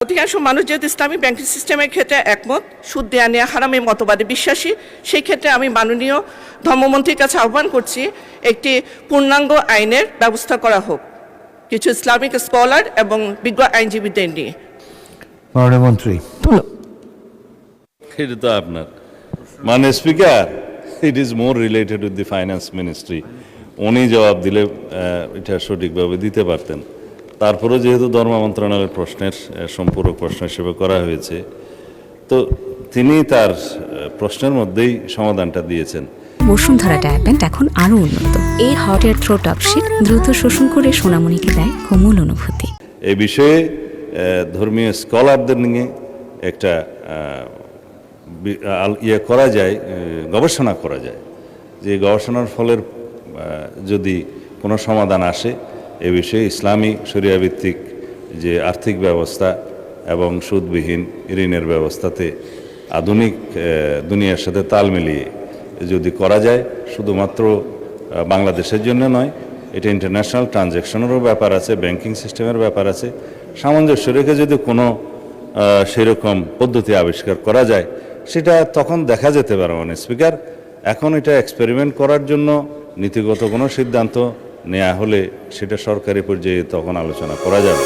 অধিকাংশ মানুষ যেহেতু ইসলামিক ব্যাংকিং সিস্টেমের ক্ষেত্রে একমত, সুদ দেয়া নেয়া হারামের মতবাদে বিশ্বাসী, সেই ক্ষেত্রে আমি মাননীয় ধর্মমন্ত্রীর কাছে আহ্বান করছি একটি পূর্ণাঙ্গ আইনের ব্যবস্থা করা হোক কিছু ইসলামিক স্কলার এবং বিজ্ঞ আইনজীবীদের নিয়ে। মন্ত্রী, এটা তো আপনার মানে speaker, it is more related with the finance ministry. উনি জবাব দিলে এটা সঠিকভাবে দিতে পারতেন। তারপরেও যেহেতু ধর্ম মন্ত্রণালয়ের প্রশ্নের সম্পূরক প্রশ্ন হিসেবে করা হয়েছে, তো তিনি তার প্রশ্নের মধ্যেই সমাধানটা দিয়েছেন। বসুন্ধরা ডায়াপেন্ট এখন আরো উন্নত। এই হট এয়ার থ্রো টপশিট দ্রুত শোষণ করে সোনামণিকে দেয় কোমল অনুভূতি। এই বিষয়ে ধর্মীয় স্কলারদের নিয়ে একটা করা যায়, গবেষণা করা যায়, যে গবেষণার ফলের যদি কোনো সমাধান আসে এ বিষয়ে ইসলামী শরিয়াভিত্তিক যে আর্থিক ব্যবস্থা এবং সুদবিহীন ঋণের ব্যবস্থাতে আধুনিক দুনিয়ার সাথে তাল মিলিয়ে যদি করা যায়, শুধুমাত্র বাংলাদেশের জন্য নয়, এটা ইন্টারন্যাশনাল ট্রানজ্যাকশনেরও ব্যাপার আছে, ব্যাংকিং সিস্টেমের ব্যাপার আছে, সামঞ্জস্য রেখে যদি কোনো সেরকম পদ্ধতি আবিষ্কার করা যায়, সেটা তখন দেখা যেতে পারে। মানে স্পিকার, এখন এটা এক্সপেরিমেন্ট করার জন্য নীতিগত কোনো সিদ্ধান্ত নেওয়া হলে সেটা সরকারি পর্যায়ে তখন আলোচনা করা যাবে।